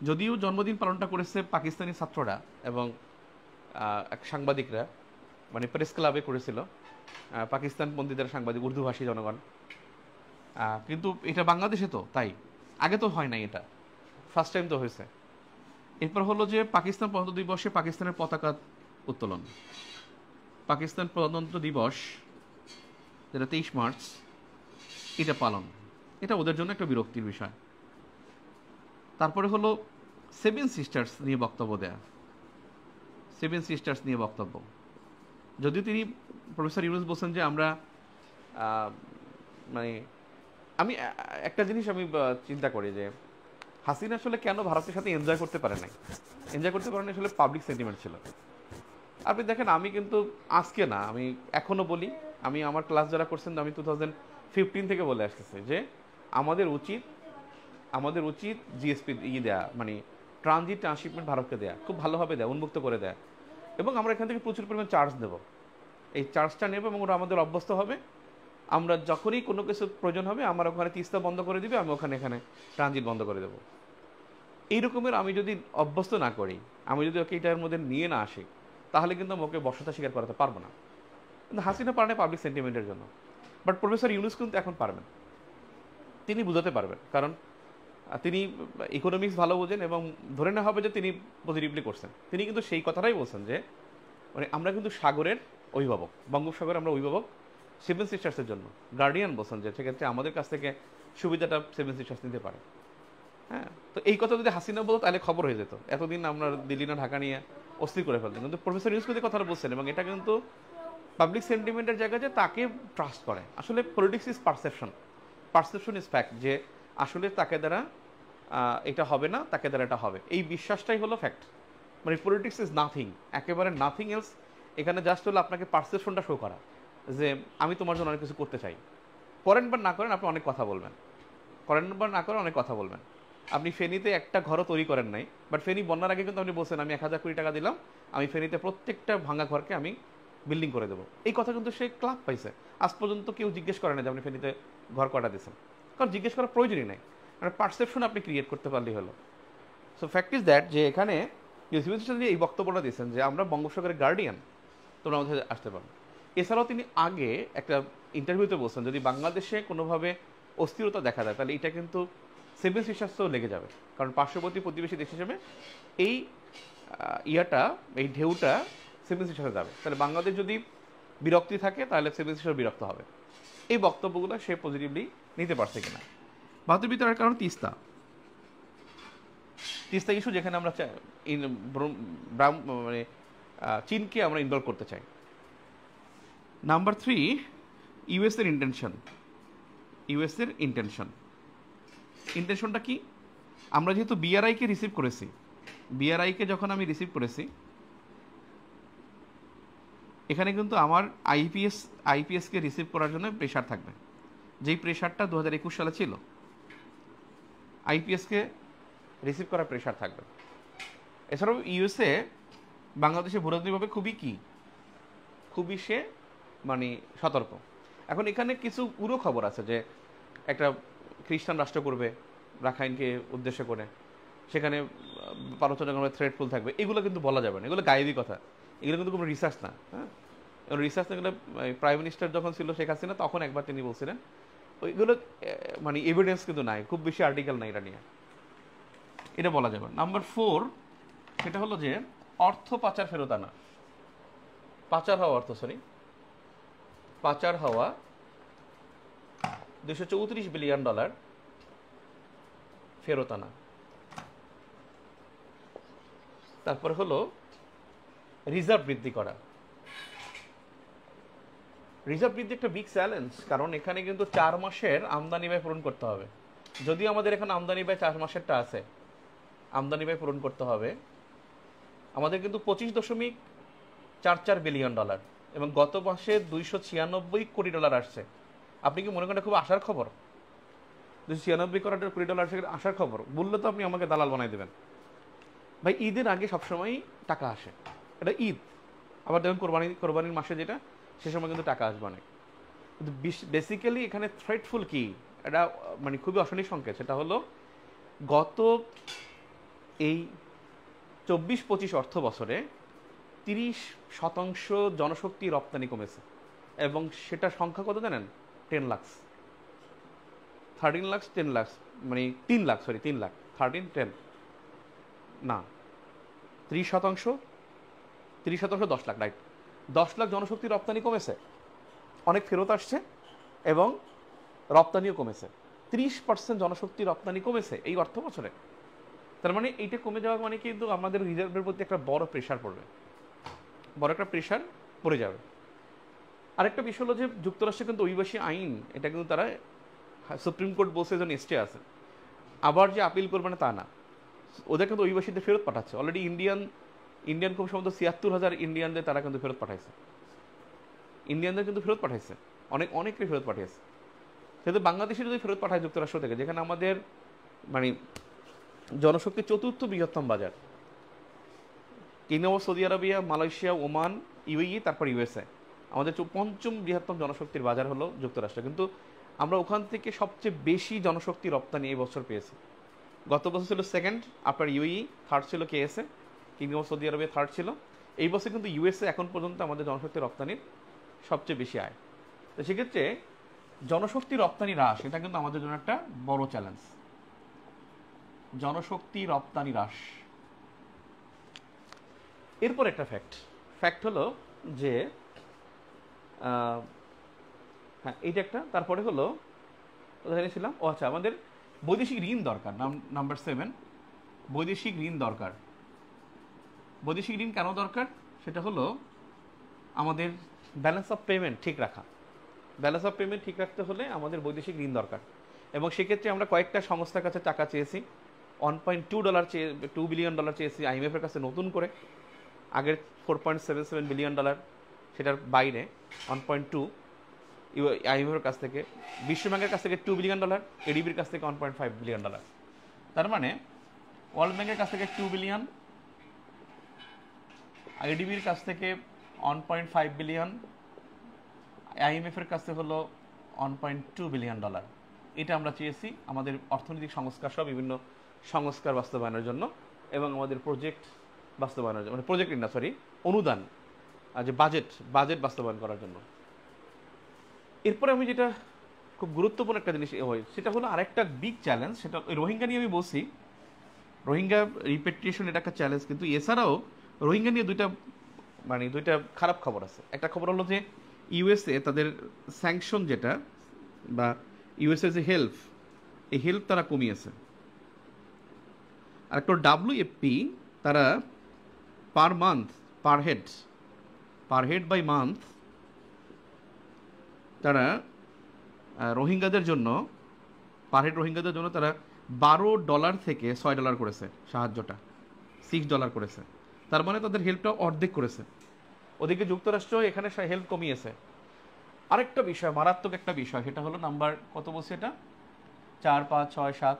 Speaker 1: যদিও জন্মদিন পালনটা করেছে পাকিস্তানি ছাত্ররা এবং এক সাংবাদিকরা, মানে প্রেস ক্লাবে করেছিল পাকিস্তানপন্থীদের সাংবাদিক, উর্দুভাষী জনগণ, কিন্তু এটা বাংলাদেশে তো তাই আগে তো হয় নাই, এটা ফার্স্ট টাইম তো হয়েছে। এরপর হলো যে পাকিস্তান প্রজাতন্ত্র দিবসে পাকিস্তানের পতাকা উত্তোলন। পাকিস্তান প্রজাতন্ত্র দিবস যেটা 23 মার্চ, এটা পালন, এটা ওদের জন্য একটা বিরক্তির বিষয়। তারপরে হলো সেভেন সিস্টার্স নিয়ে বক্তব্য দেয়া, সেভেন সিস্টার্স নিয়ে বক্তব্য। যদিও তিনি প্রফেসর ইউনুস বলছেন যে আমরা মানে আমি একটা জিনিস আমি চিন্তা করি যে হাসিনা আসলে কেন ভারতের সাথে এনজয় করতে পারে নাই, এনজয় করতে পারে না আসলে পাবলিক সেন্টিমেন্ট ছিল। আপনি দেখেন আমি কিন্তু আজকে না, আমি এখনো বলি, আমি আমার ক্লাস যারা করছেন আমি 2015 থেকে বলে আসতেছি যে আমাদের উচিত জিএসপি দেয়া, মানে ট্রানজিট ট্রান্সশিপমেন্ট ভারতকে দেয়া, খুব ভালোভাবে দেয়া, উন্মুক্ত করে দেয়া, এবং আমরা এখান থেকে প্রচুর পরিমাণ চার্জ দেবো। এই চার্জটা নেব এবং ওরা আমাদের অভ্যস্ত হবে। আমরা যখনই কোনো কিছু প্রয়োজন হবে আমার ওখানে তিস্তা বন্ধ করে দিবে, আমি এখানে ট্রানজিট বন্ধ করে দেবো। এই রকমের আমি যদি অভ্যস্ত না করি, আমি যদি ওকে এটার মধ্যে নিয়ে না আসি, তাহলে কিন্তু আমি ওকে বর্ষতা স্বীকার করাতে পারবো না। কিন্তু হাসিনা পারে পাবলিক সেন্টিমেন্টের জন্য, বাট প্রফেসর ইউনুস কিন্তু এখন পারবেন, তিনি বুঝাতে পারবেন, কারণ তিনি ইকোনমিক্স ভালো বোঝেন এবং ধরে নেওয়া হবে যে তিনি পজিটিভলি করছেন। তিনি কিন্তু সেই কথাটাই বলছেন যে মানে আমরা কিন্তু সাগরের অভিভাবক, বঙ্গোপসাগরের আমরা অভিভাবক সেভেন সিস্টার্সের জন্য গার্ডিয়ান বলছেন, যে সেক্ষেত্রে আমাদের কাছ থেকে সুবিধাটা সেভেন সিস্টার্স নিতে পারে। হ্যাঁ, তো এই কথা যদি হাসিনা বলতো তাহলে খবর হয়ে যেত, এতদিন আমরা দিল্লি না ঢাকা নিয়ে অস্থির করে ফেলতাম। কিন্তু প্রফেসর ইউনুস কিন্তু কথাটা বলছেন, এবং এটা কিন্তু পাবলিক সেন্টিমেন্টের জায়গায় যে তাকে ট্রাস্ট করে। আসলে politics is perception, perception is fact, যে আসলে তাকে দ্বারা এটা হবে না, তাকে দ্বারা এটা হবে, এই বিশ্বাসটাই হলো ফ্যাক্ট। মানে পলিটিক্স ইজ নাথিং, একেবারে নাথিং এলস। এখানে জাস্ট হলো আপনাকে পারসেপশনটা শো করা, যে আমি তোমার জন্য অনেক কিছু করতে চাই। করেন বা না করেন আপনি অনেক কথা বলবেন, করেন বা না করেন অনেক কথা বলবেন। আপনি ফেনীতে একটা ঘরও তৈরি করেন নাই, বাট ফেনী বন্যার আগে কিন্তু আপনি বলছেন আমি 1000 কোটি টাকা দিলাম, আমি ফেনীতে প্রত্যেকটা ভাঙা ঘরকে আমি বিল্ডিং করে দেবো। এই কথা কিন্তু সে ক্লাব পাইছে। আজ পর্যন্ত কেউ জিজ্ঞেস করে না যে আপনি ফেনীতে ঘর কটা দিয়েছেন, কারণ জিজ্ঞেস করার প্রয়োজনই নাই, মানে পারসেপশন আপনি ক্রিয়েট করতে পারলেই হলো। সো ফ্যাক্ট ইজ দ্যাট যে এখানে ইউসিবি এই বক্তব্যটা দিয়েছেন যে আমরা বঙ্গোপসাগরের গার্ডিয়ান, তোমরা আমাদের আসতে পারো। এছাড়াও তিনি আগে একটা ইন্টারভিউতে বলছেন যদি বাংলাদেশে কোনোভাবে অস্থিরতা দেখা যায় তাহলে এটা কিন্তু সেভেন সিস্টার্সেও লেগে যাবে, কারণ পার্শ্ববর্তী প্রতিবেশী দেশ হিসেবে এই এই ঢেউটা সেভেন সিস্টার্সে যাবে। তাহলে বাংলাদেশ যদি বিরক্তি থাকে তাহলে সেভেন সিস্টার বিরক্ত হবে। এই বক্তব্যগুলো সে পজিটিভলি নিতে পারছে কিনা। ভারতের ভিতরে আর কারণ তিস্তা ইস্যু, যেখানে আমরা মানে চীনকে আমরা ইনভলভ করতে চাই। নাম্বার 3, ইউএসের ইন্টেনশনটা কি? আমরা যেহেতু বিআরআইকে রিসিভ করেছি, বিআরআইকে যখন আমি রিসিভ করেছি, এখানে কিন্তু আমার আইপিএসকে রিসিভ করার জন্য প্রেশার থাকবে, যেই প্রেশারটা 2021 সালে ছিল। আইপিএসকে রিসিভ করার প্রেশার থাকবে। এছাড়াও ইউএসএ বাংলাদেশে ভূরাজনৈতিকভাবে খুবই সে মানে সতর্ক। এখন এখানে কিছু পুরো খবর আছে যে একটা খ্রিস্টান রাষ্ট্র করবে রাখাইনকে উদ্দেশ্য করে, সেখানে পারমাণবিক থ্রেটফুল থাকবে, এগুলো কিন্তু বলা যাবে না, এগুলো গায়েবী কথা, এগুলো কিন্তু কোনো রিসার্চ না। হ্যাঁ, রিসার্চ না গেলে প্রাইম মিনিস্টার যখন ছিল শেখ হাসিনা তখন একবার তিনি বলছিলেন, ওইগুলো মানে এভিডেন্স কিন্তু নাই, খুব বেশি আর্টিকেল নাই এটা নিয়ে, এটা বলা যাবে। নাম্বার 4, সেটা হলো যে অর্থ পাচার ফেরত আনা, পাচার হওয়া $234 বিলিয়ন ফেরত আনা। তারপরে হলো রিজার্ভ বৃদ্ধি করা। রিজার্ভ বৃদ্ধি একটা বিগ চ্যালেঞ্জ, কারণ এখানে কিন্তু 4 মাসের আমদানি ব্যয় পূরণ করতে হবে। যদিও আমাদের এখানে আমদানি ব্যয় 4 মাসেরটা আছে, আমদানি ব্যয় পূরণ করতে হবে আমাদের কিন্তু $25.44 বিলিয়ন, এবং গত মাসে $296 কোটি আসছে। আপনি কি মনে করেন খুব আশার খবর? $296 কোটি আশার খবর বললে তো আপনি আমাকে দালাল বানাই দেবেন। ভাই, ঈদের আগে সবসময় টাকা আসে, এটা ঈদ। আবার দেখুন কোরবানির মাসে যেটা, সে সময় কিন্তু টাকা আসবে অনেক। কিন্তু বেসিক্যালি এখানে থ্রেটফুল কি, এটা মানে খুবই অশনিক সংকেত। সেটা হলো গত এই 24-25 অর্থ বছরে 30% জনশক্তি রপ্তানি কমেছে, এবং সেটা সংখ্যা কত জানেন? 10 লাখ, 13 লাখ, 10 লাখ, মানে 3 লাখ, 13 লাখ, 13, 10 না, 30%, 10 লাখ, রাইট। 10 লাখ জনশক্তি রপ্তানি কমেছে, অনেক ফেরত আসছে, এবং রপ্তানিও কমেছে। 30% জনশক্তি রপ্তানি কমেছে এই অর্থ বছরে। তার মানে এইটা কমে যাওয়া মানে কিন্তু আমাদের রিজার্ভের প্রতি একটা বড় প্রেশার পড়বে, বড় একটা প্রেশার পড়ে যাবে। আরেকটা বিষয় হলো যে যুক্তরাষ্ট্রে কিন্তু অভিবাসী আইন, এটা কিন্তু তারা সুপ্রিম কোর্ট বলছে যেন স্টে আছে, আবার যে আপিল করবে না তা না, ওদের কিন্তু অভিবাসীদের ফেরত পাঠাচ্ছে। অলরেডি ইন্ডিয়ান খুব সম্ভবত 76,000 ইন্ডিয়ানদের তারা কিন্তু ফেরত পাঠাইছে, ইন্ডিয়ানদের কিন্তু ফেরত পাঠাইছে, অনেককে ফেরত পাঠিয়েছে। কিন্তু বাংলাদেশে যদি ফেরত পাঠায় যুক্তরাষ্ট্র থেকে, যেখানে আমাদের মানে জনশক্তির চতুর্থ বৃহত্তম বাজার, কিংবা Saudi Arabia, Malaysia, Oman, UAE, তারপর ইউএসএ, আমাদের পঞ্চম বৃহত্তম জনশক্তির বাজার হলো যুক্তরাষ্ট্র, কিন্তু আমরা ওখান থেকে সবচেয়ে বেশি জনশক্তি রপ্তানি এই বছর পেয়েছি। গত বছর ছিল সেকেন্ড, আপনার ইউএই, থার্ড ছিল কেএসএ, কিংবা সৌদি আরবিয়া থার্ড ছিল। এই বছর কিন্তু ইউএসএ এখন পর্যন্ত আমাদের জনশক্তি রপ্তানির সবচেয়ে বেশি আয়। তো সেক্ষেত্রে জনশক্তি রপ্তানি হ্রাস, এটা কিন্তু আমাদের জন্য একটা বড় চ্যালেঞ্জ। জনশক্তি রপ্তানি হ্রাস। এরপর একটা ফ্যাক্ট হলো যে হ্যাঁ এইটা একটা, তারপরে হলো কোথায় ছিলাম, ও আচ্ছা, আমাদের বৈদেশিক ঋণ দরকার, নাম্বার 7, বৈদেশিক ঋণ দরকার। বৈদেশিক ঋণ কেন দরকার? সেটা হলো আমাদের ব্যালেন্স অফ পেমেন্ট ঠিক রাখা। ব্যালেন্স অফ পেমেন্ট ঠিক রাখতে হলে আমাদের বৈদেশিক ঋণ দরকার, এবং সেক্ষেত্রে আমরা কয়েকটা সংস্থার কাছে টাকা চেয়েছি। $1.2 বিলিয়ন চেয়েছি আইএমএফের কাছে নতুন করে, আগের $4.77 বিলিয়ন, সেটার বাইরে 1.2 আইএমএফের কাছ থেকে, বিশ্বব্যাংকের কাছ থেকে $2 বিলিয়ন, এডিবির কাছ থেকে $1.5 বিলিয়ন। তার মানে ওয়ার্ল্ড ব্যাংকের কাছ থেকে $2 বিলিয়ন, এডিবির কাছ থেকে $1.5 বিলিয়ন, আইএমএফের কাছে হলো $1.2 বিলিয়ন। এটা আমরা চেয়েছি আমাদের অর্থনৈতিক সংস্কার সহ বিভিন্ন সংস্কার বাস্তবায়নের জন্য, এবং আমাদের প্রজেক্ট বাস্তবায়নের জন্য, মানে প্রজেক্ট না সরি অনুদান, যে বাজেট বাস্তবায়ন করার জন্য। এরপরে আমি যেটা খুব গুরুত্বপূর্ণ একটা জিনিস হয়, সেটা হলো আরেকটা বিগ চ্যালেঞ্জ, সেটা রোহিঙ্গা নিয়ে আমি বলছি। রোহিঙ্গা রিপেট্রিয়েশন এটা একটা চ্যালেঞ্জ, কিন্তু এছাড়াও রোহিঙ্গা নিয়ে দুইটা খারাপ খবর আছে। একটা খবর হলো যে ইউএসএ তাদের স্যাংশন যেটা, বা ইউএসএ যে এই হেল্প তারা কমিয়েছে। আর একটা WFP, তারা পার হেড বাই মান্থ তারা রোহিঙ্গাদের জন্য তারা $12 থেকে $6 করেছে সাহায্যটা, $6 করেছে। তার মানে তাদের হেল্পটা অর্ধেক করেছে। ওদিকে যুক্তরাষ্ট্র এখানে হেল্প কমিয়েছে। আরেকটা বিষয়, মারাত্মক একটা বিষয়, সেটা হলো নাম্বার কত বলছে, এটা 4, 5, 6, 7,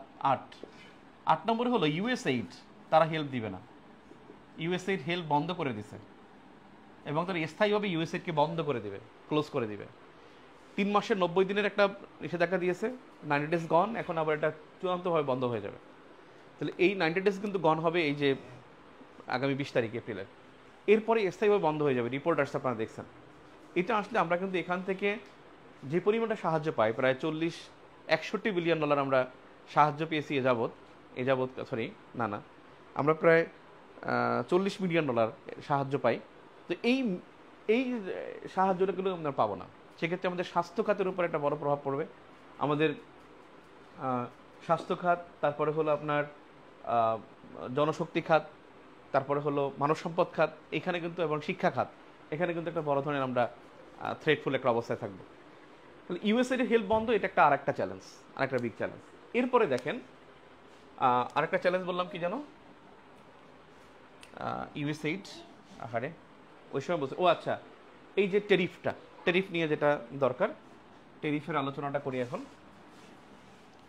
Speaker 1: 8 নম্বরে হলো ইউএসএইড, তারা হেল্প দিবে না। ইউএসএইড হেল্প বন্ধ করে দিছে, এবং তারা স্থায়ীভাবে ইউএসএইডকে বন্ধ করে দিবে, ক্লোজ করে দিবে। 3 মাসের 90 দিনের একটা নিষেধাজ্ঞা দিয়েছে, 90 ডেজ গন, এখন আবার এটা চূড়ান্তভাবে বন্ধ হয়ে যাবে। তাহলে এই 90 ডেজ কিন্তু গন হবে এই যে আগামী 20 তারিখ এপ্রিলের, এরপরে স্থায়ীভাবে বন্ধ হয়ে যাবে। রিপোর্ট আসছে, আপনারা দেখছেন। এটা আসলে আমরা কিন্তু এখান থেকে যে পরিমাণটা সাহায্য পাই, প্রায় $61 বিলিয়ন আমরা সাহায্য পেয়েছি আমরা প্রায় $40 মিলিয়ন সাহায্য পাই। তো এই সাহায্যটা কিন্তু আমরা পাবো না। সেক্ষেত্রে আমাদের স্বাস্থ্য খাতের উপর একটা বড় প্রভাব পড়বে। আমাদের স্বাস্থ্য খাত, তারপরে হলো আপনার জনশক্তি খাত, তারপরে হলো মানব সম্পদ খাত, এখানে কিন্তু, এবং শিক্ষা খাত, এখানে কিন্তু একটা বড় ধরনের আমরা থ্রেটফুল একটা অবস্থায় থাকবো। তাহলে ইউএসএইড হেল্প বন্ধ, এটা একটা আরেকটা চ্যালেঞ্জ, আরেকটা বিগ চ্যালেঞ্জ। এরপরে দেখেন আরেকটা চ্যালেঞ্জ বললাম কি জানো, ইউএসএইড, আহারে ওই সময় বলছে, ও আচ্ছা, এই যে ট্যারিফ নিয়ে যেটা দরকার, ট্যারিফের আলোচনাটা করি এখন।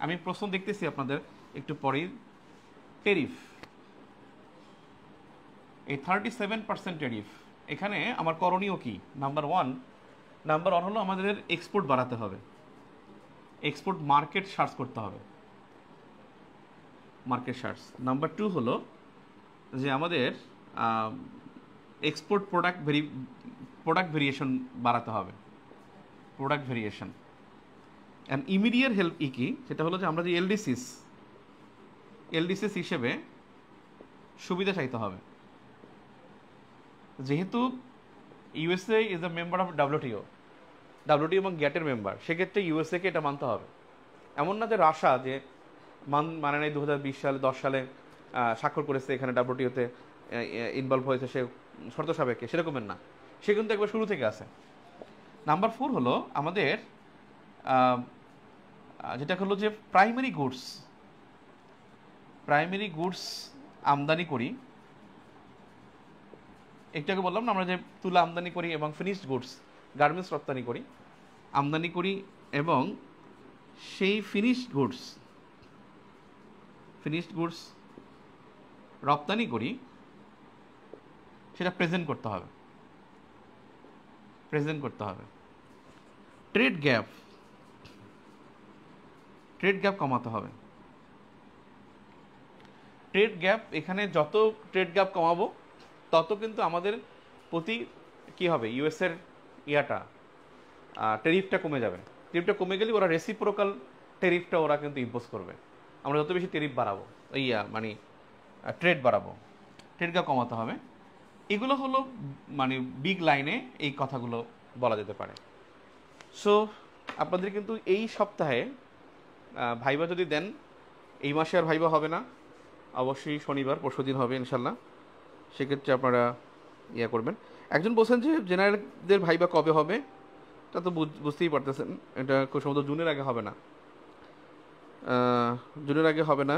Speaker 1: আমি প্রশ্ন দেখতেছি আপনাদের একটু পরেই। ট্যারিফ, এই 37% ট্যারিফ, এখানে আমার করণীয় কি? নাম্বার ওয়ান হলো আমাদের এক্সপোর্ট বাড়াতে হবে, এক্সপোর্ট মার্কেট সার্চ করতে হবে, মার্কেট সার্চ। নাম্বার 2 হলো যে আমাদের এক্সপোর্ট প্রোডাক্ট ভেরিয়েশন বাড়াতে হবে, product variation. And immediate help কি, সেটা হলো যে আমরা যে এলডিসিস হিসেবে সুবিধা চাইতে হবে। যেহেতু USA is the member of WTO, WTO এবং গ্যাটের মেম্বার, সেক্ষেত্রে ইউএসএকে এটা মানতে হবে। এমন না যে রাশা যে মানে নাই 2020 সালে 10 সালে স্বাক্ষর করেছে এখানে ডাব্লিউটিওতে ইনভলভ হয়েছে সে শর্ত সাপেক্ষে, সেরকমের না, সে কিন্তু একবার শুরু থেকে আছে। নাম্বার 4 হলো আমাদের যেটা হলো যে প্রাইমারি গুডস আমদানি করি, একটাকে বললাম না আমরা যে তুলা আমদানি করি এবং ফিনিশড গুডস গার্মেন্টস রপ্তানি করি, আমদানি করি এবং সেই ফিনিশড গুডস রপ্তানি করি, সেটা প্রেজেন্ট করতে হবে। ট্রেড গ্যাপ কমাতে হবে। এখানে যত ট্রেড গ্যাপ কমাবো তত কিন্তু আমাদের প্রতি কি হবে, ইউএসের টেরিফটা কমে যাবে। টেরিফটা কমে গেলে ওরা রেসিপ্রোকাল টেরিফটা ওরা কিন্তু ইম্পোজ করবে। আমরা যত বেশি টেরিফ বাড়াবো, মানে ট্রেড বাড়াবো, ট্রেড গ্যাপ কমাতে হবে। এগুলো হলো মানে বিগ লাইনে এই কথাগুলো বলা যেতে পারে। সো আপনাদের কিন্তু এই সপ্তাহে ভাইবা যদি দেন, এই মাসে আর ভাইবা হবে না, অবশ্যই শনিবার পরশুদিন হবে ইনশাল্লাহ। সেক্ষেত্রে আপনারা করবেন। একজন বলছেন যে জেনারেলদের ভাইবা কবে হবে, তা তো বুঝতেই পারতেছেন, এটা খুব সম্ভবত জুনের আগে হবে না।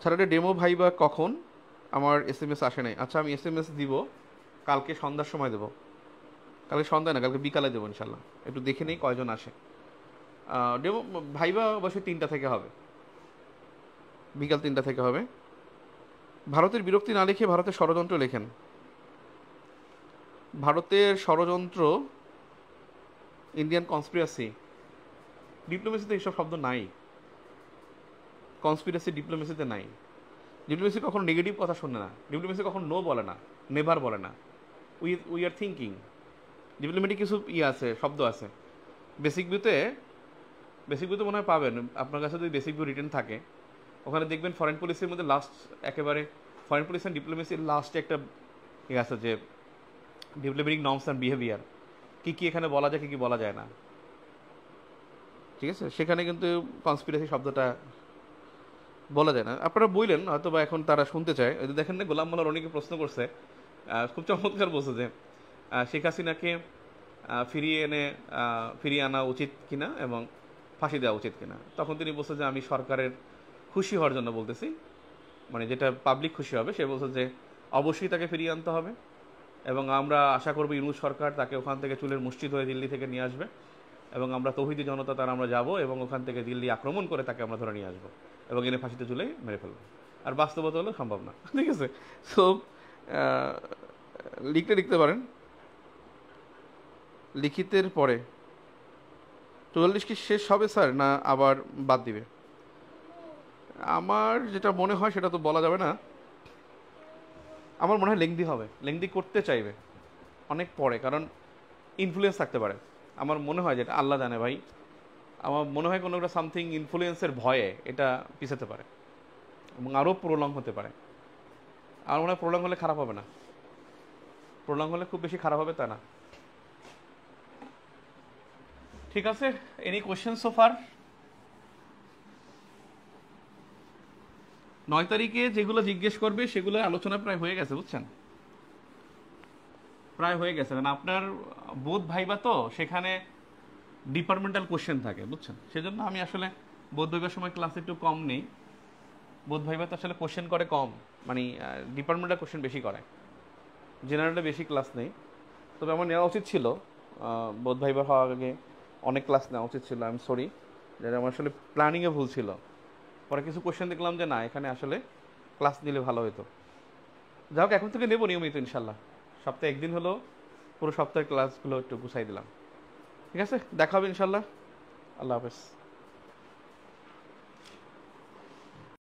Speaker 1: স্যাটারডে ডেমো ভাইবা কখন? আমার SMS আসে নাই। আচ্ছা, আমি SMS দিব, কালকে সন্ধ্যার সময় দেবো। কালকে সন্ধ্যায় না, কালকে বিকালে দেবো ইনশাল্লাহ। একটু দেখে নেই কয়জন আসে। ডেমো ভাইবা অবশ্যই 3টা থেকে হবে, বিকাল 3টা থেকে হবে। ভারতের বিরক্তি না লিখে ভারতের ষড়যন্ত্র লেখেন। ভারতের ষড়যন্ত্র, ইন্ডিয়ান কনস্পিরাসি, ডিপ্লোমেসিতে এইসব শব্দ নাই। কনস্পিরাসি ডিপ্লোমেসিতে নাই। ডিপ্লোমেসি কখনো নেগেটিভ কথা শুনে না, ডিপ্লোমেসি কখনো নো বলে না, নেভার বলে না। We are thinking. ডিপ্লোমেটিক কিছু আছে, শব্দ আছে। বেসিক ভিউতে মনে হয় পাবেন, আপনার কাছে যদি বেসিক ভিউ রিটেন থাকে, ওখানে দেখবেন ফরেন পলিসির মধ্যে লাস্ট একেবারে ফরেন পলিসি অ্যান্ড ডিপ্লোমেসির লাস্টে একটা আছে যে ডিপ্লোমেটিক নর্মস অ্যান্ড বিহেভিয়ার, কী এখানে বলা যায়, কী বলা যায় না। ঠিক আছে, সেখানে কিন্তু কনস্পিরেসি শব্দটা বলা যায় না। আপনারা বললেন হয়তো বা এখন তারা শুনতে চায়। দেখেন না, গোলাম মোল্লার অনেকে প্রশ্ন করছে, খুব চমৎকার বলছে যে শেখ হাসিনাকে ফিরিয়ে আনা উচিত কিনা এবং ফাঁসি দেওয়া উচিত কিনা। তখন তিনি বলছে যে আমি সরকারের খুশি হওয়ার জন্য বলতেছি, মানে যেটা পাবলিক খুশি হবে। সে বলছে যে অবশ্যই তাকে ফিরিয়ে আনতে হবে এবং আমরা আশা করব ইউনূস সরকার তাকে ওখান থেকে চুলের মুষ্টি ধরে দিল্লি থেকে নিয়ে আসবে এবং আমরা তৌহিদি জনতা তারা আমরা যাব এবং ওখান থেকে দিল্লি আক্রমণ করে তাকে আমরা ধরে নিয়ে আসবো এবং এনে ফাঁসিতে ঝুলে মেরে ফেলবো। আর বাস্তবতা হলো সম্ভব না। ঠিক আছে, সো লিখতে পারেন। লিখিতের পরে 44 কি শেষ হবে স্যার, না আবার বাদ দিবে? আমার যেটা মনে হয় সেটা তো বলা যাবে না। আমার মনে হয় লেংদি হবে, লেংদি করতে চাইবে অনেক পরে, কারণ ইনফ্লুয়েন্স থাকতে পারে। আমার মনে হয়, যেটা আল্লাহ জানে ভাই, আমার মনে হয় কোনো একটা সামথিং ইনফ্লুয়েন্সের ভয়ে এটা পিছাতে পারে এবং আরও প্রলং হতে পারে। আমার মনে হয় প্রলং হলে খারাপ হবে না, প্রলং হলে খুব বেশি খারাপ হবে তা না। ঠিক আছে, এনি কোয়েশ্চেন সো ফার? 9 তারিখে যেগুলো জিজ্ঞেস করবে সেগুলো আলোচনা প্রায় হয়ে গেছে, বুঝছেন, প্রায় হয়ে গেছে। কারণ আপনার বোধ ভাইবা তো সেখানে ডিপার্টমেন্টাল কোশ্চেন থাকে, বুঝছেন, সেজন্য আমি আসলে বোধ ভাইবার সময় ক্লাসে একটু কম নেই। বোধ ভাইবা তো আসলে কোশ্চেন করে কম, মানে ডিপার্টমেন্টাল কোশ্চেন বেশি করে, জেনারেলে বেশি ক্লাস নেই। তবে আমার নেওয়া উচিত ছিল, বোধ ভাইবা হওয়ার আগে অনেক ক্লাস নেওয়া উচিত ছিল। আই এম সরি, যেটা আমার আসলে প্ল্যানিংয়ে ভুল ছিল। পরে কিছু কোশ্চেন দেখলাম যে না, এখানে আসলে ক্লাস নিলে ভালো হতো। যাই হোক, এখন থেকে নেবো নিয়মিত ইনশাল্লাহ। সপ্তাহে একদিন হলো, পুরো সপ্তাহের ক্লাসগুলো একটু গুছাই দিলাম। ঠিক আছে, দেখা হবে ইনশাল্লাহ। আল্লাহ হাফেজ।